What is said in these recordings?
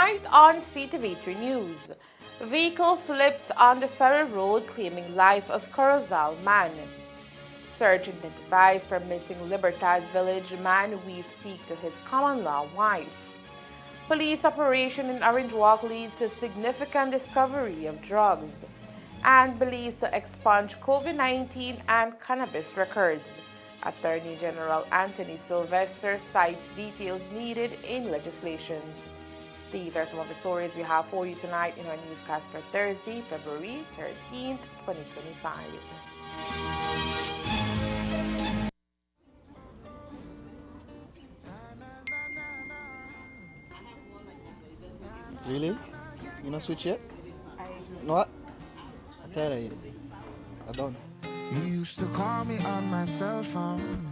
Tonight on Ctv3 News, vehicle flips on the ferry road claiming life of Corozal man. Search intensifies for missing Libertad village man. We speak to his common-law wife. Police operation in Orange Walk leads to significant discovery of drugs. And Belize to expunge COVID-19 and cannabis records. Attorney General Anthony Sylvester cites details needed in legislations. These are some of the stories we have for you tonight in our newscast for Thursday, February 13th, 2025. Really? You not switch yet? You know what? I tell you, I don't. You used to call me on my cell phone,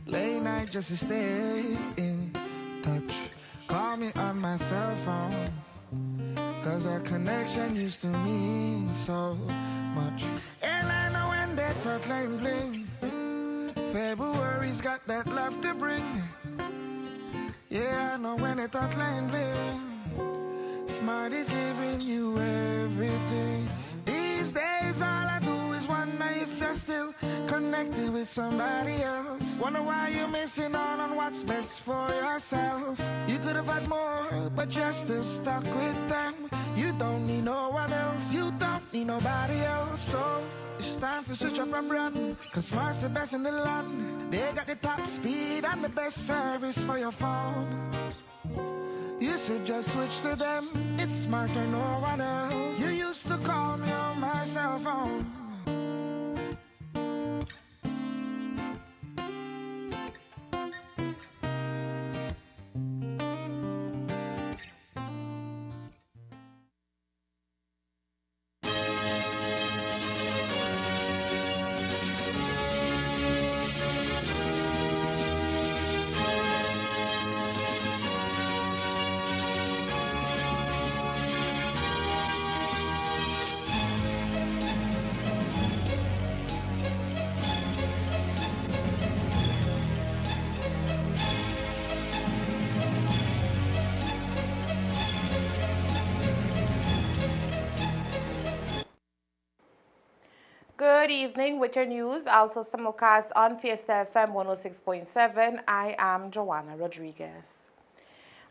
late night just to stay in touch. Call me on my cell phone, cause our connection used to mean so much. And I know when that thought line bling, February's got that love to bring. Yeah, I know when that thought line bling, Smart is giving you everything. These days all I do is wonder if you're still connected with somebody else. Wonder why you're missing out on what's best for yourself. You could have had more, but you're still stuck with them. You don't need no one else, you don't need nobody else. So it's time to switch up our brand, cause Smart's the best in the land. They got the top speed and the best service for your phone. You should just switch to them, it's smarter, no one else. You used to call me on my cell phone. Good evening with your news, also simulcast on Fiesta FM 106.7. I am Joanna Rodriguez.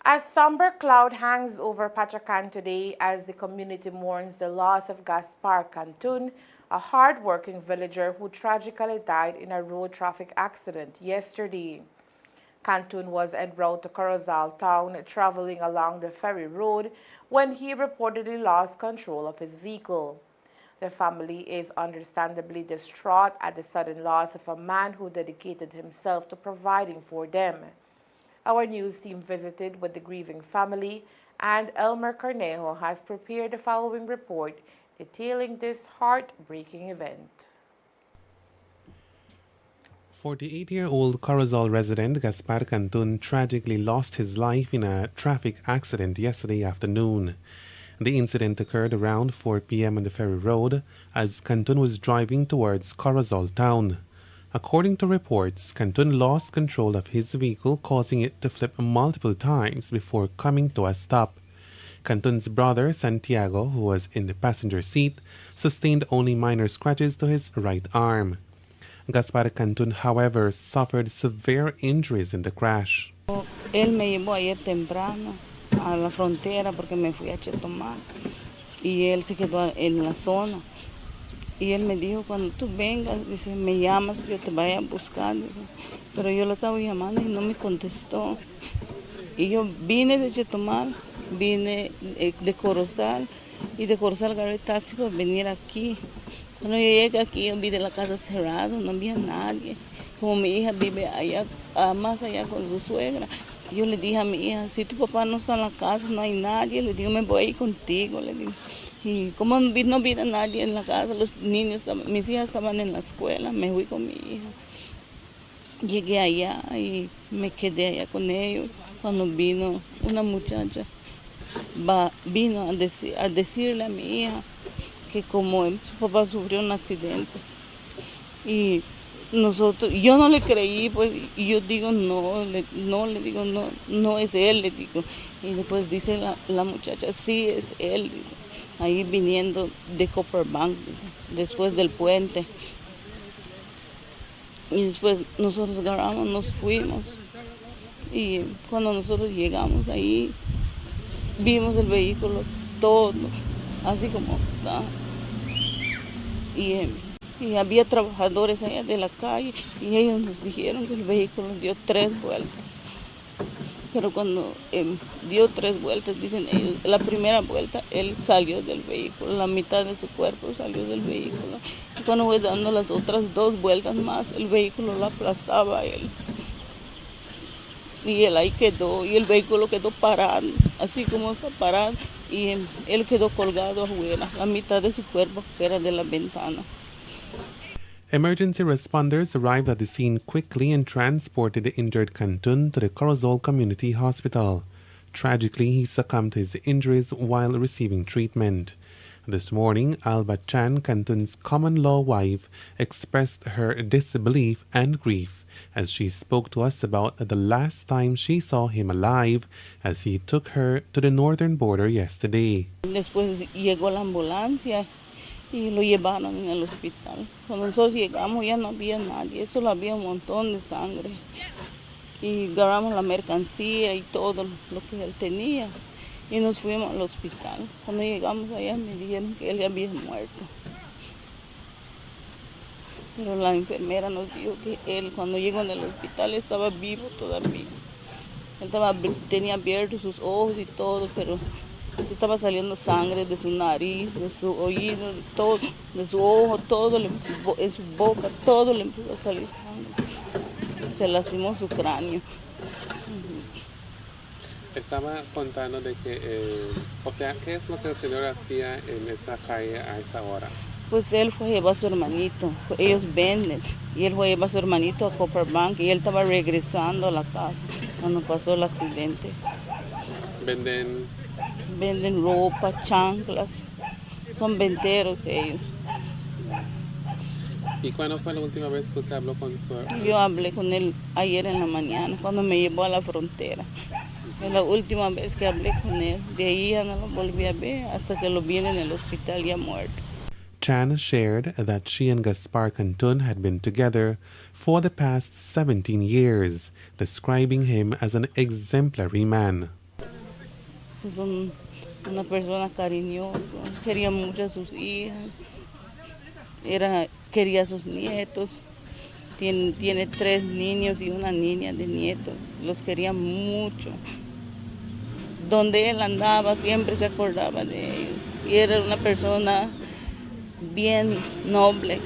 A somber cloud hangs over Pachacan today as the community mourns the loss of Gaspar Cantun, a hard-working villager who tragically died in a road traffic accident yesterday. Cantun was en route to Corozal town traveling along the ferry road when he reportedly lost control of his vehicle. The family is understandably distraught at the sudden loss of a man who dedicated himself to providing for them. Our news team visited with the grieving family, and Elmer Cornejo has prepared the following report detailing this heartbreaking event. 48-year-old Corozal resident Gaspar Cantun tragically lost his life in a traffic accident yesterday afternoon. The incident occurred around 4 p.m. on the ferry road as Cantun was driving towards Corozal town. According to reports, Cantun lost control of his vehicle, causing it to flip multiple times before coming to a stop. Cantun's brother, Santiago, who was in the passenger seat, sustained only minor scratches to his right arm. Gaspar Cantun, however, suffered severe injuries in the crash. Él me llevó ayer temprano a la frontera porque me fui a Chetumal y él se quedó en la zona y él me dijo cuando tú vengas, dice, me llamas que yo te vaya a buscar, dice. Pero yo lo estaba llamando y no me contestó y yo vine de Chetumal, vine de Corozal y de Corozal agarré taxi para venir aquí. Cuando yo llegué aquí yo vi de la casa cerrada, no había nadie, como mi hija vive allá, más allá con su suegra. Yo le dije a mi hija, si tu papá no está en la casa, no hay nadie, le digo, me voy a ir contigo, le digo. Y como no vi a nadie en la casa, los niños, mis hijas estaban en la escuela, me fui con mi hija. Llegué allá y me quedé allá con ellos. Cuando vino una muchacha, vino a decirle a mi hija que como su papá sufrió un accidente y Nosotros, yo no le creí, pues, y yo digo, no, le digo, no, no es él, le digo. Y después dice la muchacha, sí, es él, dice, ahí viniendo de Copperbank, dice, después del puente. Y después nosotros agarramos, nos fuimos. Y cuando nosotros llegamos ahí, vimos el vehículo todo, así como está. Y, y había trabajadores allá de la calle y ellos nos dijeron que el vehículo dio 3 vueltas. Pero cuando dio 3 vueltas, dicen ellos, la primera vuelta él salió del vehículo, la mitad de su cuerpo salió del vehículo. Y cuando fue dando las otras 2 vueltas más, el vehículo lo aplastaba a él. Y él ahí quedó, y el vehículo quedó parado, así como está parado, y él quedó colgado afuera, la mitad de su cuerpo fuera de la ventana. Emergency responders arrived at the scene quickly and transported the injured Cantun to the Corozal Community Hospital. Tragically, he succumbed to his injuries while receiving treatment. This morning, Alba Chan, Cantun's common-law wife, expressed her disbelief and grief as she spoke to us about the last time she saw him alive as he took her to the northern border yesterday. Después llegó la ambulancia y lo llevaron en el hospital. Cuando nosotros llegamos ya no había nadie, solo había un montón de sangre. Y agarramos la mercancía y todo lo que él tenía y nos fuimos al hospital. Cuando llegamos allá me dijeron que él había muerto. Pero la enfermera nos dijo que él cuando llegó en el hospital estaba vivo todavía. Él tenía abiertos sus ojos y todo, pero estaba saliendo sangre de su nariz, de su oído, de todo, de su ojo, todo, en su boca, todo le empezó a salir sangre. Se lastimó su cráneo. Estaba contando de que, o sea, ¿qué es lo que el señor hacía en esa calle a esa hora? Pues él fue a llevar a su hermanito, ellos venden, y él fue a llevar a su hermanito a Copperbank y él estaba regresando a la casa cuando pasó el accidente. Venden ropa, chanclas, son venteros ellos. ¿Y cuándo fue la última vez que usted habló con su hermano? Yo hablé con él ayer en la mañana cuando me llevó a la frontera. Es la última vez que hablé con él. De ahí ya no lo volví a ver hasta que lo vi en el hospital ya muerto. Chan shared that she and Gaspar Cantun had been together for the past 17 years, describing him as an exemplary man. Es una persona cariñosa, quería mucho a sus hijas, quería a sus nietos. Tiene 3 niños y una niña de nietos. Los quería mucho. Donde él andaba siempre se acordaba de ellos. Y era una persona bien noble.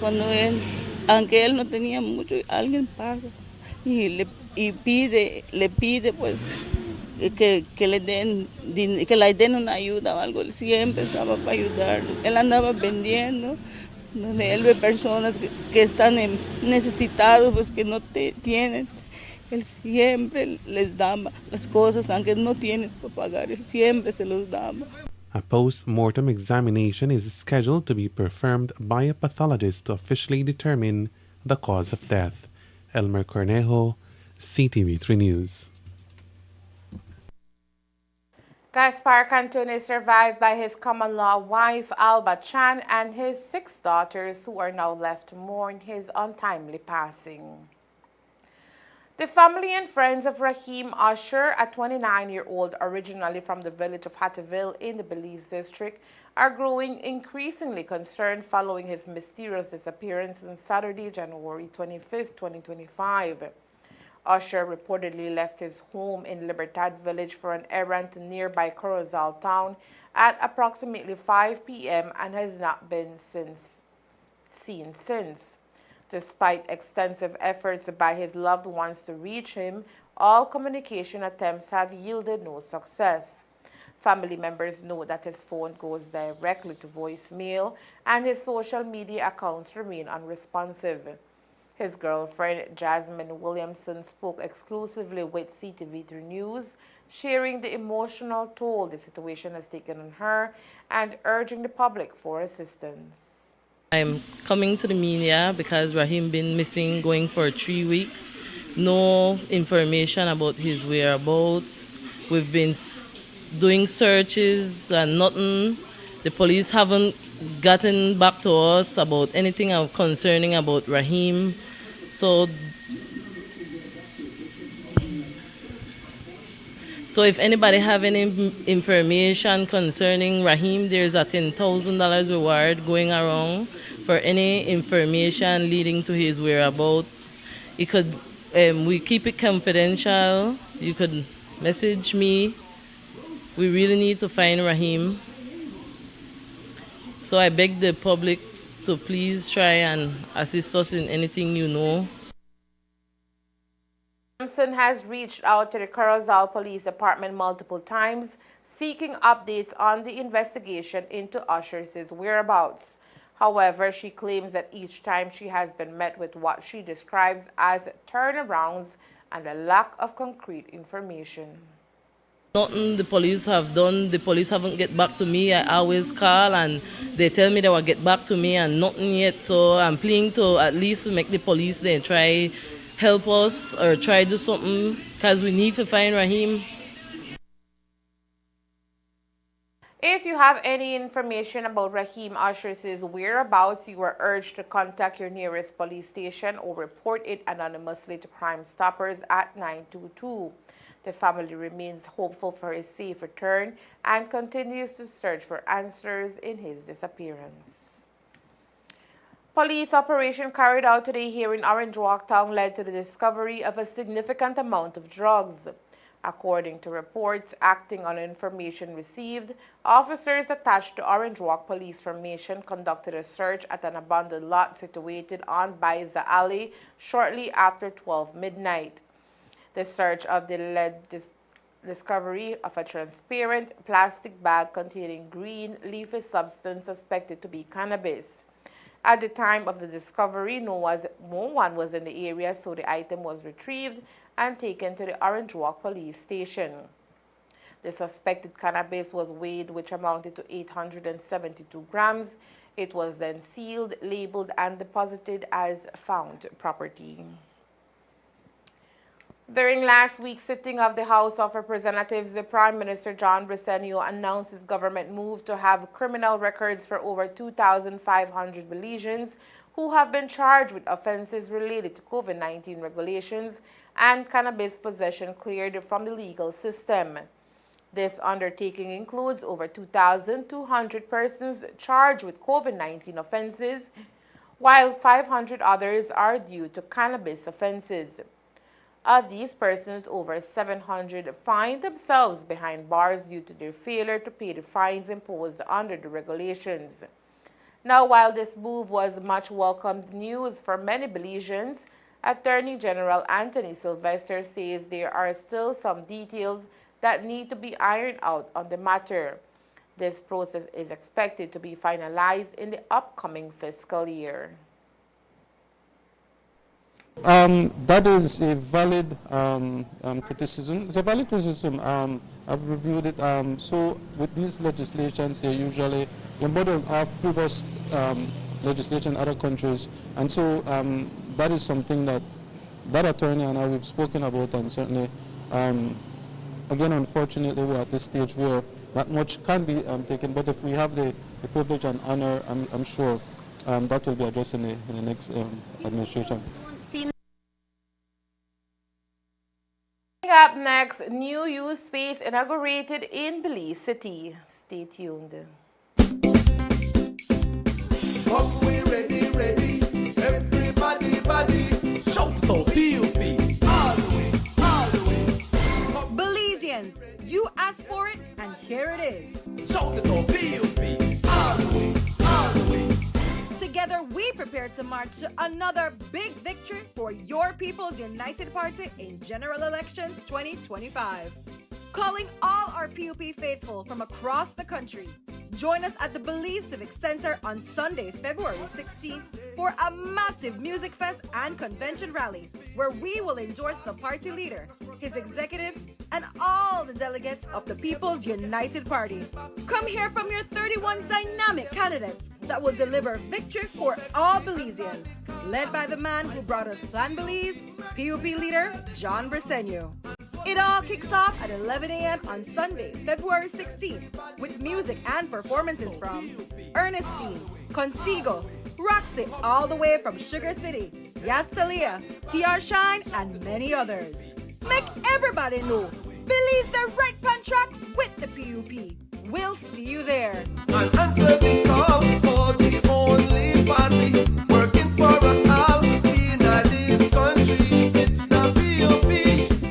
Aunque él no tenía mucho, alguien pasa y le pide pues que le den una ayuda o algo. Él siempre estaba para ayudarlo. Él andaba vendiendo, donde él ve personas que están necesitados, pues que no tienen. Él siempre les daba las cosas, aunque no tienen para pagar, él siempre se los daba. A post-mortem examination is scheduled to be performed by a pathologist to officially determine the cause of death. Elmer Cornejo, Ctv3 News. Gaspar Cantun is survived by his common-law wife, Alba Chan, and his 6 daughters, who are now left to mourn his untimely passing. The family and friends of Raheem Usher, a 29-year-old originally from the village of Hatterville in the Belize district, are growing increasingly concerned following his mysterious disappearance on Saturday, January 25, 2025. Usher reportedly left his home in Libertad village for an errand to nearby Corozal town at approximately 5 p.m. and has not been seen since. Despite extensive efforts by his loved ones to reach him, all communication attempts have yielded no success. Family members know that his phone goes directly to voicemail and his social media accounts remain unresponsive. His girlfriend, Jasmine Williamson, spoke exclusively with Ctv3 News, sharing the emotional toll the situation has taken on her and urging the public for assistance. I'm coming to the media because Rahim been missing going for 3 weeks. No information about his whereabouts. We've been doing searches and nothing. The police haven't gotten back to us about anything concerning about Rahim. So if anybody have any information concerning Rahim, there's a $10,000 reward going around for any information leading to his whereabouts. You could, we keep it confidential. You could message me. We really need to find Rahim. So I beg the public to please try and assist us in anything you know. Thompson has reached out to the Corozal Police Department multiple times, seeking updates on the investigation into Usher's whereabouts. However, she claims that each time she has been met with what she describes as turnarounds and a lack of concrete information. Nothing the police have done. The police haven't get back to me. I always call and they tell me they will get back to me and nothing yet. So I'm pleading to at least make the police then try help us or try do something because we need to find Rahim. If you have any information about Rahim Usher's whereabouts, you are urged to contact your nearest police station or report it anonymously to Crime Stoppers at 922. The family remains hopeful for his safe return and continues to search for answers in his disappearance. Police operation carried out today here in Orange Walk Town led to the discovery of a significant amount of drugs. According to reports, acting on information received, officers attached to Orange Walk Police Formation conducted a search at an abandoned lot situated on Baiza Alley shortly after 12 midnight. The search of the led discovery of a transparent plastic bag containing green leafy substance suspected to be cannabis. At the time of the discovery, no one was in the area, so the item was retrieved and taken to the Orange Walk Police Station. The suspected cannabis was weighed, which amounted to 872 grams. It was then sealed, labeled, and deposited as found property. During last week's sitting of the House of Representatives, the Prime Minister John Briceño announced his government move to have criminal records for over 2,500 Belizeans who have been charged with offenses related to COVID-19 regulations and cannabis possession cleared from the legal system. This undertaking includes over 2,200 persons charged with COVID-19 offenses, while 500 others are due to cannabis offenses. Of these persons, over 700 find themselves behind bars due to their failure to pay the fines imposed under the regulations. Now, while this move was much welcomed news for many Belizeans, Attorney General Anthony Sylvester says there are still some details that need to be ironed out on the matter. This process is expected to be finalized in the upcoming fiscal year. That is a valid criticism. It's a valid criticism. I've reviewed it. So with these legislations, they usually the model of previous legislation in other countries, and so that is something that attorney and I we've spoken about, and certainly, again, unfortunately, we're at this stage where not much can be taken. But if we have the privilege and honor, I'm sure that will be addressed in the next administration. Up next, new youth space inaugurated in Belize City. Stay tuned. Up we ready, everybody, body, shout for PUP, all the way. Belizeans, you asked for it, and here it is. Shout it for PUP, all the way. Together, we prepare to march to another big victory for your People's United Party in General Elections 2025. Calling all our PUP faithful from across the country. Join us at the Belize Civic Center on Sunday, February 16th for a massive music fest and convention rally where we will endorse the party leader, his executive, and all the delegates of the People's United Party. Come hear from your 31 dynamic candidates that will deliver victory for all Belizeans, led by the man who brought us Plan Belize, PUP leader John Briceño. It all kicks off at 11 a.m. on Sunday, February 16th, with music and performances from Ernestine, Consigo, Roxy, all the way from Sugar City, Yastalia, TR Shine, and many others. Make everybody know, Belize the right pan track with the PUP. We'll see you there. And answer the call for the only party working for us all in this country. It's the PUP.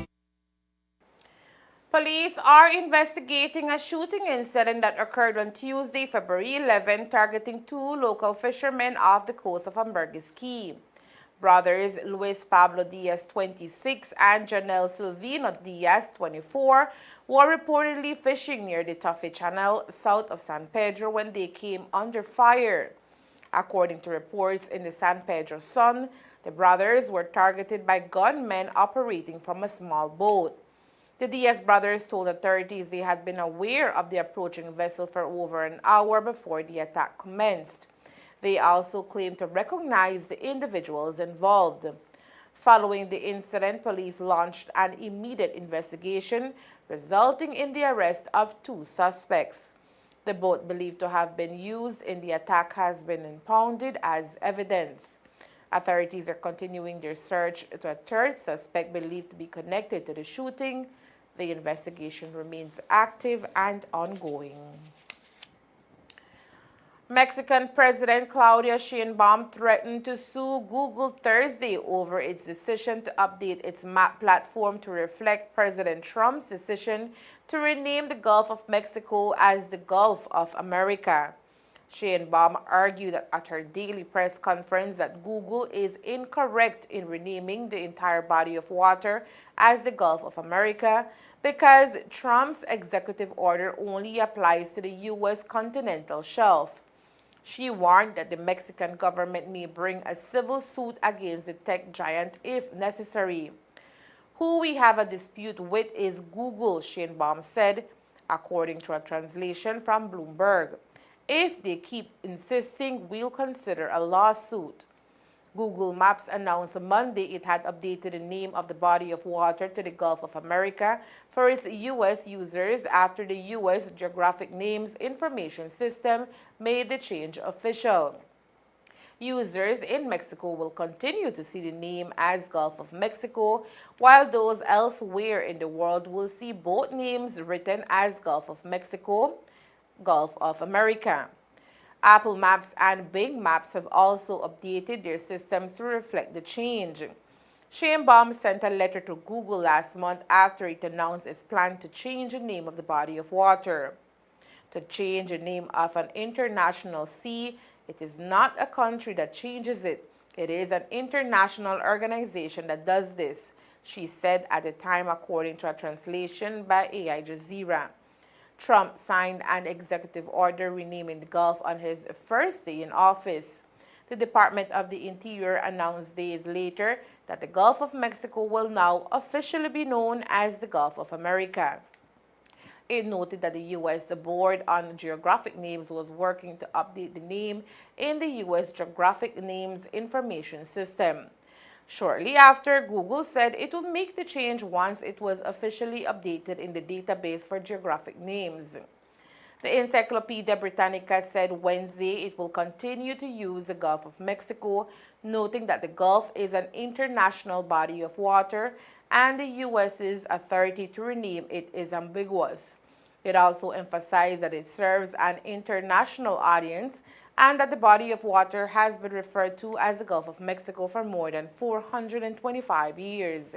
Police are investigating a shooting incident that occurred on Tuesday, February 11, targeting two local fishermen off the coast of Ambergris Key. Brothers Luis Pablo Diaz, 26, and Janelle Silvino Diaz, 24, were reportedly fishing near the Tuffy Channel south of San Pedro when they came under fire. According to reports in the San Pedro Sun, the brothers were targeted by gunmen operating from a small boat. The Diaz brothers told authorities they had been aware of the approaching vessel for over an hour before the attack commenced. They also claimed to recognize the individuals involved. Following the incident, police launched an immediate investigation, resulting in the arrest of two suspects. The boat believed to have been used in the attack has been impounded as evidence. Authorities are continuing their search to a third suspect believed to be connected to the shooting. The investigation remains active and ongoing. Mexican President Claudia Sheinbaum threatened to sue Google Thursday over its decision to update its map platform to reflect President Trump's decision to rename the Gulf of Mexico as the Gulf of America. Sheinbaum argued at her daily press conference that Google is incorrect in renaming the entire body of water as the Gulf of America because Trump's executive order only applies to the U.S. continental shelf. She warned that the Mexican government may bring a civil suit against the tech giant if necessary. Who we have a dispute with is Google, Sheinbaum said, according to a translation from Bloomberg. If they keep insisting, we'll consider a lawsuit. Google Maps announced Monday it had updated the name of the body of water to the Gulf of America for its U.S. users after the U.S. Geographic Names Information System made the change official. Users in Mexico will continue to see the name as Gulf of Mexico, while those elsewhere in the world will see both names written as Gulf of Mexico, Gulf of America. Apple Maps and Bing Maps have also updated their systems to reflect the change. Sheinbaum sent a letter to Google last month after it announced its plan to change the name of the body of water. To change the name of an international sea, it is not a country that changes it. It is an international organization that does this, she said at the time, according to a translation by Al Jazeera. Trump signed an executive order renaming the Gulf on his first day in office. The Department of the Interior announced days later that the Gulf of Mexico will now officially be known as the Gulf of America. It noted that the U.S. Board on Geographic Names was working to update the name in the U.S. Geographic Names Information System. Shortly after, Google said it would make the change once it was officially updated in the database for geographic names. The Encyclopedia Britannica said Wednesday it will continue to use the Gulf of Mexico, noting that the Gulf is an international body of water and the U.S.'s authority to rename it is ambiguous. It also emphasized that it serves an international audience and that the body of water has been referred to as the Gulf of Mexico for more than 425 years.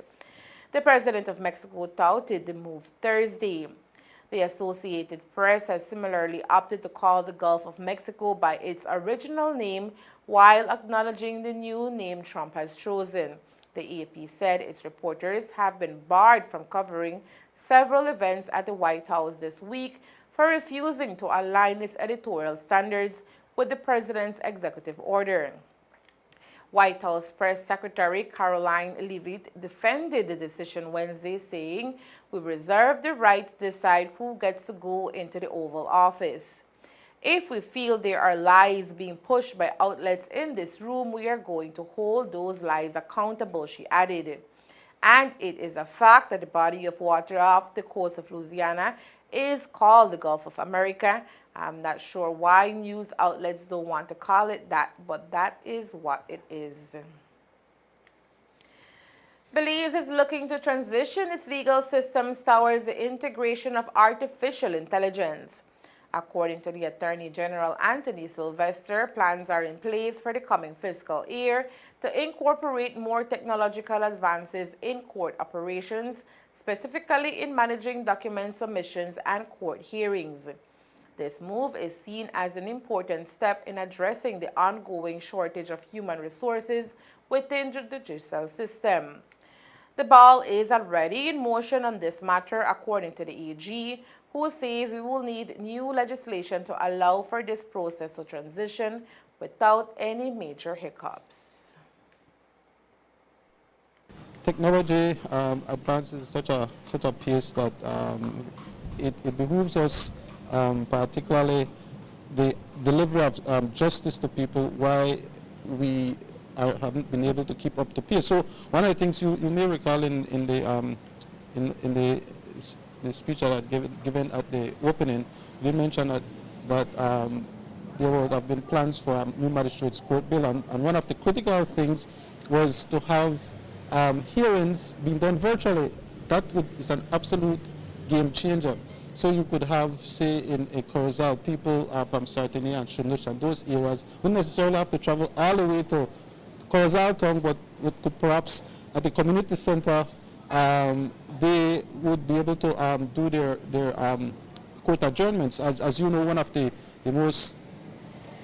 The president of Mexico touted the move Thursday. The Associated Press has similarly opted to call the Gulf of Mexico by its original name while acknowledging the new name Trump has chosen. The AP said its reporters have been barred from covering several events at the White House this week for refusing to align its editorial standards with the president's executive order. White House Press Secretary Caroline Leavitt defended the decision Wednesday, saying, "We reserve the right to decide who gets to go into the Oval Office. If we feel there are lies being pushed by outlets in this room, we are going to hold those lies accountable," she added. And it is a fact that the body of water off the coast of Louisiana is called the Gulf of America. I'm not sure why news outlets don't want to call it that, but that is what it is. Belize is looking to transition its legal systems towards the integration of artificial intelligence. According to the Attorney General Anthony Sylvester, plans are in place for the coming fiscal year to incorporate more technological advances in court operations, specifically in managing document submissions and court hearings. This move is seen as an important step in addressing the ongoing shortage of human resources within the judicial system. The ball is already in motion on this matter, according to the AG, who says we will need new legislation to allow for this process to transition without any major hiccups. Technology advances at such a pace that it behooves us, particularly the delivery of justice to people, why we haven't been able to keep up to pace. So one of the things you may recall in the speech that I had given at the opening, we mentioned that there would have been plans for a new magistrates court bill, and one of the critical things was to have hearings being done virtually. That is an absolute game changer. So you could have, say, in a Corozal, people from Sartini and Shunish and those areas wouldn't necessarily have to travel all the way to Corozal town, but could perhaps at the community center, they would be able to do their court adjournments. As you know, one of the most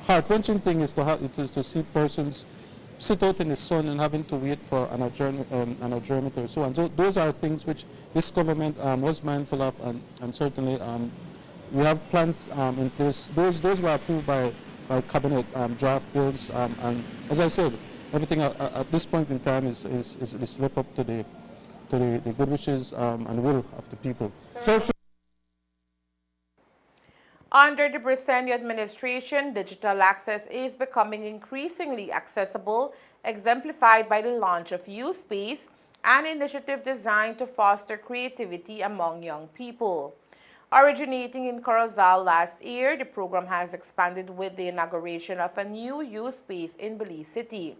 heart-wrenching things is to see persons sit out in the sun and having to wait for an adjournment or so on. So those are things which this government was mindful of, and certainly we have plans in place. Those were approved by cabinet draft bills, and as I said, everything at this point in time is left up to the good wishes and will of the people. Under the Briceño administration, digital access is becoming increasingly accessible, exemplified by the launch of U-Space, an initiative designed to foster creativity among young people. Originating in Corozal last year, the program has expanded with the inauguration of a new U-Space in Belize City.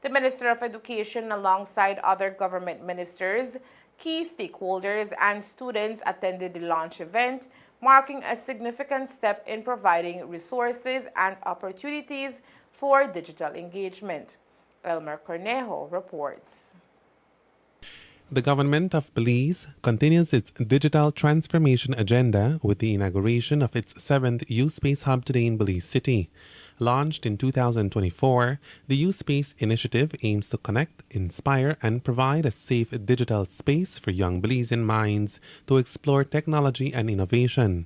The Minister of Education, alongside other government ministers, key stakeholders, and students attended the launch event, marking a significant step in providing resources and opportunities for digital engagement. Elmer Cornejo reports. The government of Belize continues its digital transformation agenda with the inauguration of its 7th U-Space Hub today in Belize City. Launched in 2024, the U-Space initiative aims to connect, inspire, and provide a safe digital space for young Belizean minds to explore technology and innovation.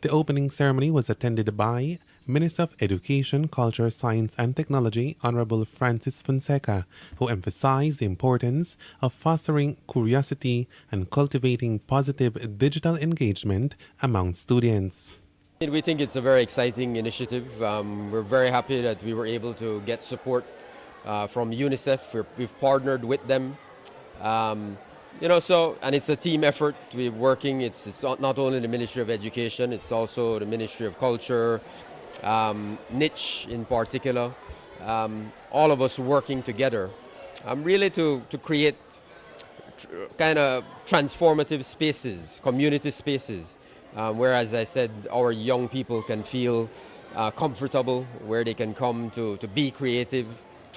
The opening ceremony was attended by Minister of Education, Culture, Science and Technology, Honorable Francis Fonseca, who emphasized the importance of fostering curiosity and cultivating positive digital engagement among students. We think it's a very exciting initiative. We're very happy that we were able to get support from UNICEF. We've partnered with them. And it's a team effort. We're working, it's not only the Ministry of Education, it's also the Ministry of Culture, niche in particular, all of us working together, really to create kind of transformative spaces, community spaces, where, as I said, our young people can feel comfortable, where they can come to be creative,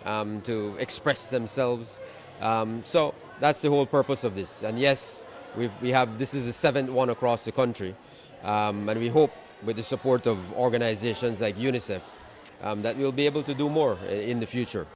to express themselves. So that's the whole purpose of this. And yes, this is the 7th one across the country, and we hope with the support of organizations like UNICEF that we'll be able to do more in the future.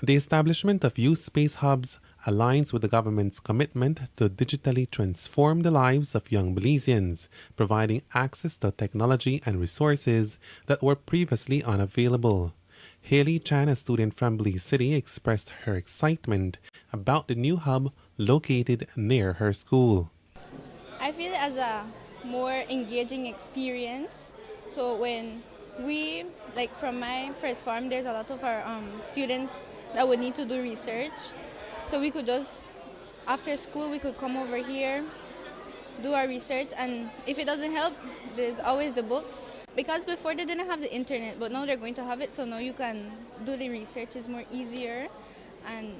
The establishment of youth space hubs aligns with the government's commitment to digitally transform the lives of young Belizeans, providing access to technology and resources that were previously unavailable. Haley Chan, a student from Belize City, expressed her excitement about the new hub located near her school. I feel it as a more engaging experience. So when we, like from my first farm, there's a lot of our students that would need to do research. So we could just, after school, we could come over here, do our research, and if it doesn't help, there's always the books. Because before they didn't have the internet, but now they're going to have it, so now you can do the research, it's more easier. And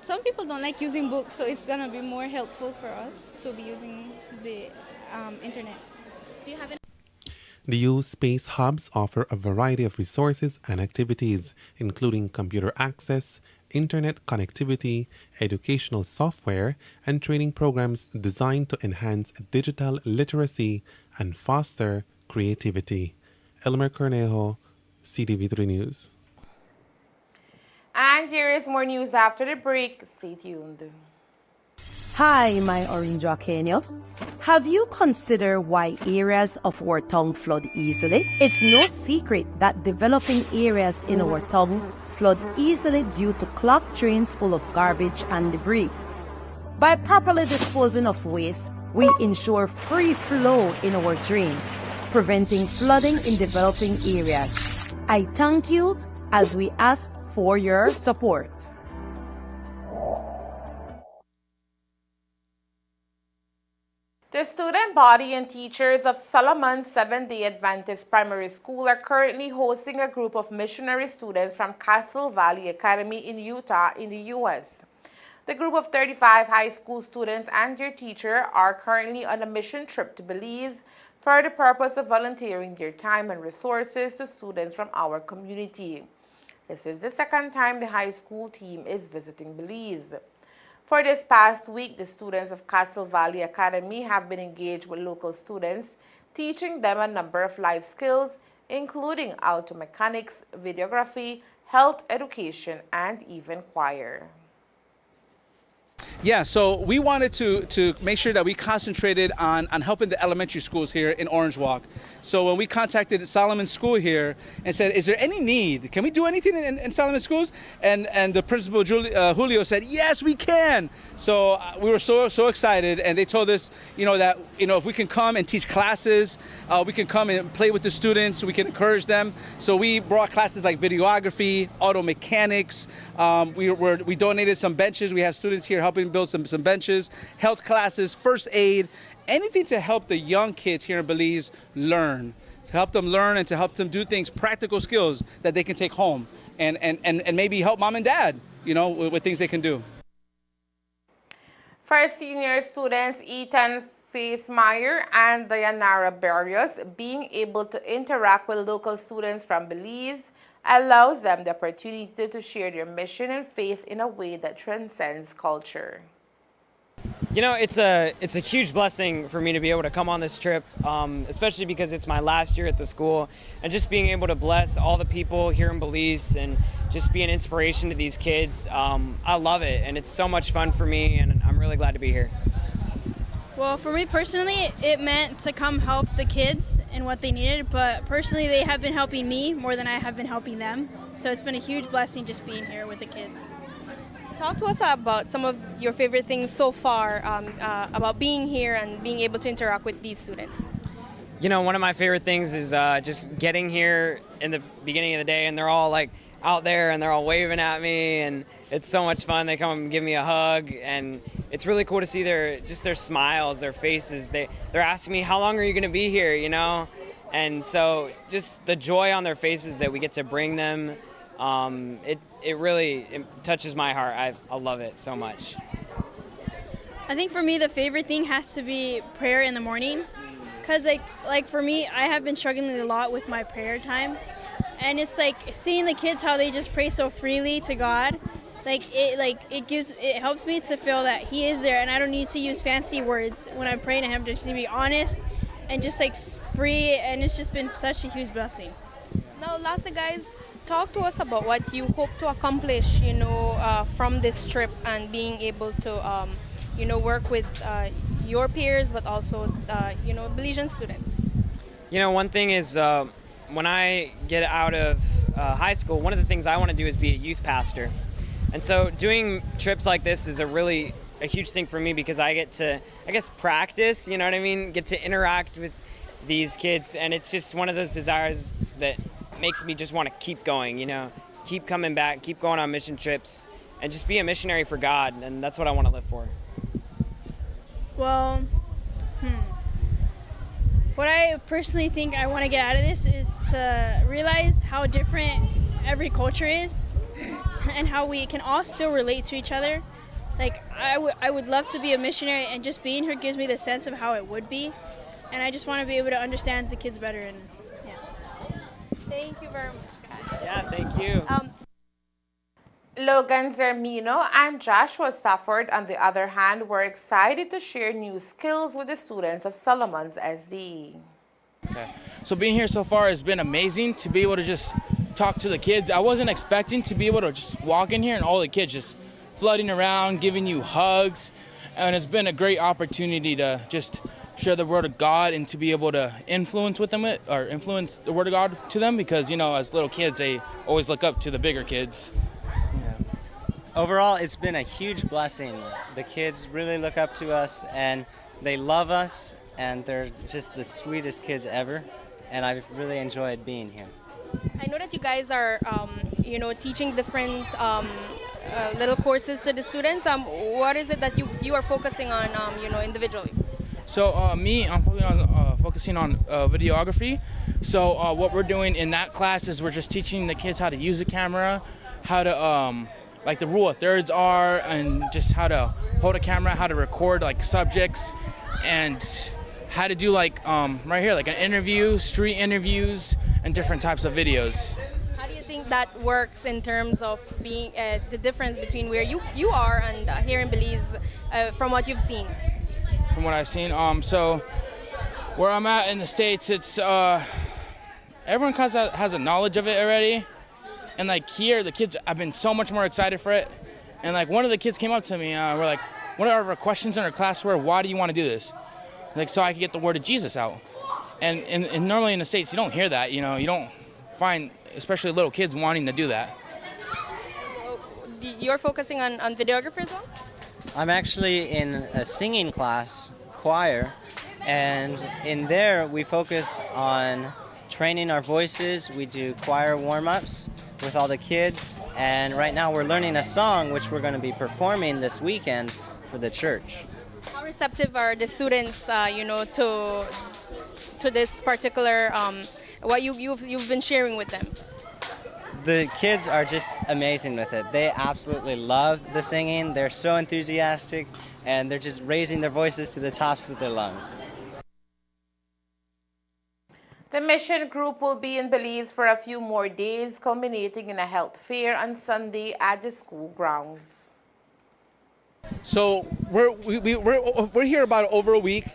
some people don't like using books, so it's gonna be more helpful for us to be using the internet. Do you have any? The U Space Hubs offer a variety of resources and activities, including computer access, internet connectivity, educational software, and training programs designed to enhance digital literacy and foster creativity. Elmer Cornejo, Ctv3 News. And there is more news after the break. Stay tuned. Hi, my Orange Arcanios. Have you considered why areas of our town flood easily? It's no secret that developing areas in our town flood easily due to clogged drains full of garbage and debris. By properly disposing of waste, we ensure free flow in our drains, preventing flooding in developing areas. I thank you as we ask for your support. The student body and teachers of Solomon Seventh-day Adventist Primary School are currently hosting a group of missionary students from Castle Valley Academy in Utah in the U.S. The group of 35 high school students and their teacher are currently on a mission trip to Belize for the purpose of volunteering their time and resources to students from our community. This is the second time the high school team is visiting Belize. For this past week, the students of Castle Valley Academy have been engaged with local students, teaching them a number of life skills, including auto mechanics, videography, health education, and even choir. Yeah, so we wanted to make sure that we concentrated on helping the elementary schools here in Orange Walk. So when we contacted Solomon School here and said, is there any need? Can we do anything in Solomon Schools? And the principal, Julio, said, yes, we can. So we were so excited, and they told us, that, if we can come and teach classes, we can come and play with the students, we can encourage them. So we brought classes like videography, auto mechanics. We donated some benches. We have students here helping build some benches, health classes, first aid, anything to help the young kids here in Belize learn, to help them learn and to help them do things, practical skills that they can take home and maybe help mom and dad, with things they can do. For senior students Ethan Facemeyer and Dayanara Barrios, being able to interact with local students from Belize allows them the opportunity to share their mission and faith in a way that transcends culture. It's a huge blessing for me to be able to come on this trip, especially because it's my last year at the school, and just being able to bless all the people here in Belize and just be an inspiration to these kids. I love it, and it's so much fun for me, and I'm really glad to be here. Well, for me personally, it meant to come help the kids and what they needed, but personally they have been helping me more than I have been helping them. So it's been a huge blessing just being here with the kids. Talk to us about some of your favorite things so far about being here and being able to interact with these students. One of my favorite things is just getting here in the beginning of the day, and they're all like out there and they're all waving at me, and it's so much fun. They come and give me a hug, and it's really cool to see their smiles, their faces. They're asking me, how long are you going to be here, And so just the joy on their faces that we get to bring them, it really touches my heart. I love it so much. I think for me the favorite thing has to be prayer in the morning, because like for me, I have been struggling a lot with my prayer time, and it's like seeing the kids how they just pray so freely to God. It helps me to feel that He is there, and I don't need to use fancy words when I'm praying to Him, just to be honest and just free, and it's just been such a huge blessing. Now, lastly, guys, talk to us about what you hope to accomplish, from this trip and being able to, work with your peers, but also, Belizean students. One thing is when I get out of high school, one of the things I want to do is be a youth pastor. And so doing trips like this is a huge thing for me because I get to, I guess, practice, you know what I mean? Get to interact with these kids. And it's just one of those desires that makes me just want to keep going, you know, keep coming back, keep going on mission trips, and just be a missionary for God. And that's what I want to live for. Well, what I personally think I want to get out of this is to realize how different every culture is and how we can all still relate to each other. Like, I would love to be a missionary, and just being here gives me the sense of how it would be. And I just want to be able to understand the kids better. And yeah. Thank you very much, guys. Yeah, thank you. Logan Zermino and Joshua Stafford, on the other hand, were excited to share new skills with the students of Solomon's SD. Okay. So being here so far has been amazing to be able to just talk to the kids. I wasn't expecting to be able to just walk in here and all the kids just flooding around, giving you hugs. And it's been a great opportunity to just share the word of God and to be able to influence the word of God to them, because, you know, as little kids, they always look up to the bigger kids. Overall, it's been a huge blessing. The kids really look up to us, and they love us, and they're just the sweetest kids ever, and I've really enjoyed being here. I know that you guys are, teaching different little courses to the students. What is it that you are focusing on, individually? So I'm focusing on videography. So what we're doing in that class is we're just teaching the kids how to use the camera, how to like the rule of thirds are, and just how to hold a camera, how to record like subjects, and how to do like right here, like an interview, street interviews, and different types of videos. How do you think that works in terms of being the difference between where you are and here in Belize, from what you've seen? From what I've seen, so where I'm at in the States, it's everyone has a knowledge of it already. And like here, the kids have been so much more excited for it. And like one of the kids came up to me, we're like, one of our questions in our class were, why do you want to do this? Like, so I could get the word of Jesus out. And normally in the States, you don't hear that, you know, you don't find, especially little kids wanting to do that. You're focusing on videography as well? I'm actually in a singing class, choir, and in there we focus on training our voices. We do choir warm-ups with all the kids, and right now we're learning a song which we're going to be performing this weekend for the church. How receptive are the students, to this particular what you've been sharing with them? The kids are just amazing with it. They absolutely love the singing. They're so enthusiastic, and they're just raising their voices to the tops of their lungs. The mission group will be in Belize for a few more days, culminating in a health fair on Sunday at the school grounds. So we're here about over a week,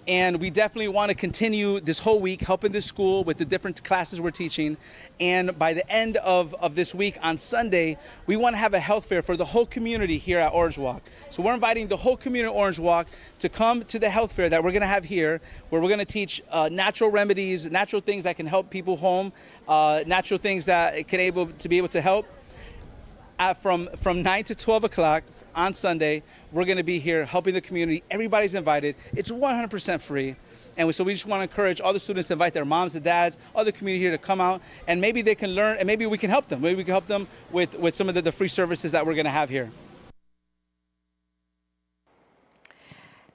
and we definitely want to continue this whole week helping the school with the different classes we're teaching. And by the end of this week on Sunday, we want to have a health fair for the whole community here at Orange Walk. So we're inviting the whole community of Orange Walk to come to the health fair that we're going to have here, where we're going to teach natural remedies, natural things that can help people home, natural things that can be able to help. From 9 to 12 o'clock on Sunday, we're going to be here helping the community. Everybody's invited. It's 100% free. And so we just want to encourage all the students to invite their moms and dads, other community here to come out, and maybe they can learn, and maybe we can help them. Maybe we can help them with some of the free services that we're going to have here.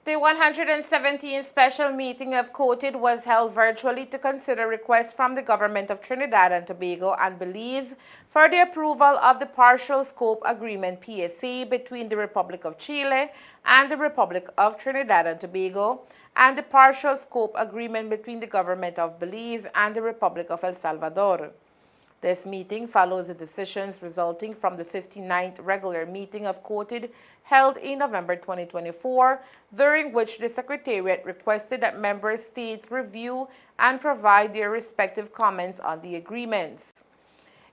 The 117th special meeting of COTID was held virtually to consider requests from the government of Trinidad and Tobago and Belize for the approval of the Partial Scope Agreement PSA between the Republic of Chile and the Republic of Trinidad and Tobago, and the Partial Scope Agreement between the government of Belize and the Republic of El Salvador. This meeting follows the decisions resulting from the 59th regular meeting of COTID held in November 2024, during which the Secretariat requested that member states review and provide their respective comments on the agreements.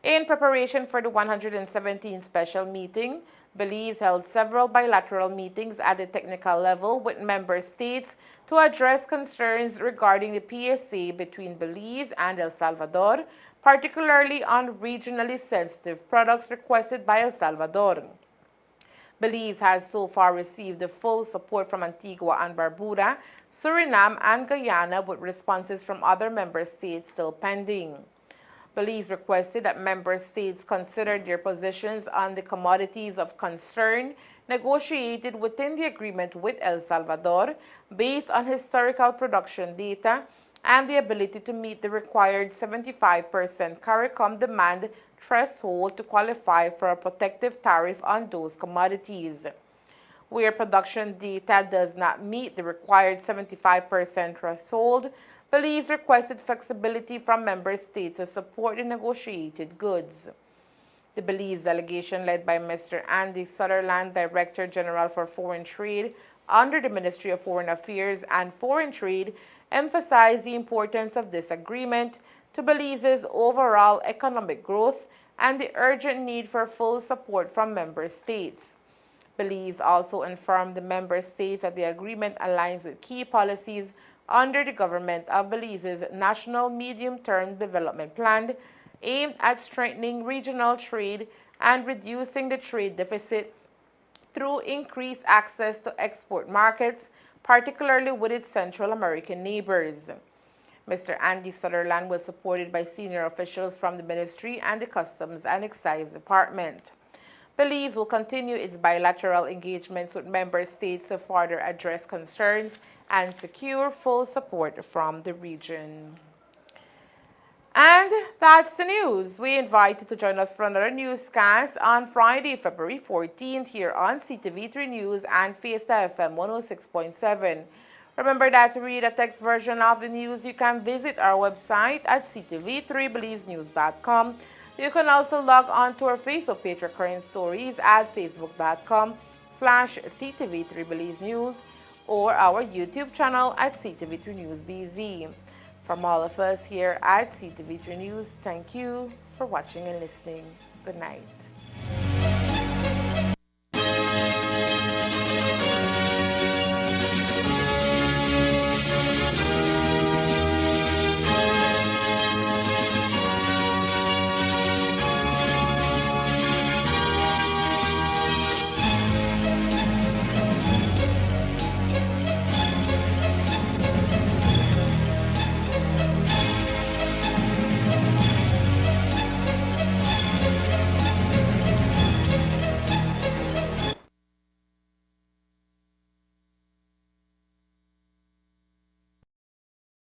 In preparation for the 117th special meeting, Belize held several bilateral meetings at the technical level with member states to address concerns regarding the PSA between Belize and El Salvador, particularly on regionally sensitive products requested by El Salvador. Belize has so far received the full support from Antigua and Barbuda, Suriname, and Guyana, with responses from other member states still pending. Belize requested that member states consider their positions on the commodities of concern negotiated within the agreement with El Salvador based on historical production data and the ability to meet the required 75% CARICOM demand threshold to qualify for a protective tariff on those commodities. Where production data does not meet the required 75% threshold, Belize requested flexibility from member states to support the negotiated goods. The Belize delegation, led by Mr. Andy Sutherland, Director General for Foreign Trade under the Ministry of Foreign Affairs and Foreign Trade, emphasized the importance of this agreement to Belize's overall economic growth and the urgent need for full support from member states. Belize also informed the member states that the agreement aligns with key policies under the government of Belize's National Medium-Term Development Plan aimed at strengthening regional trade and reducing the trade deficit through increased access to export markets, particularly with its Central American neighbors. Mr. Andy Sutherland was supported by senior officials from the ministry and the Customs and Excise Department. Belize will continue its bilateral engagements with member states to further address concerns and secure full support from the region. And that's the news. We invite you to join us for another newscast on Friday, February 14th here on Ctv3 News and Fiesta FM 106.7. Remember that to read a text version of the news, you can visit our website at ctv3belizenews.com. You can also log on to our Facebook page for current stories at facebook.com/ctv3belizenews or our YouTube channel at Ctv3 News BZ. From all of us here at Ctv3 News, thank you for watching and listening. Good night.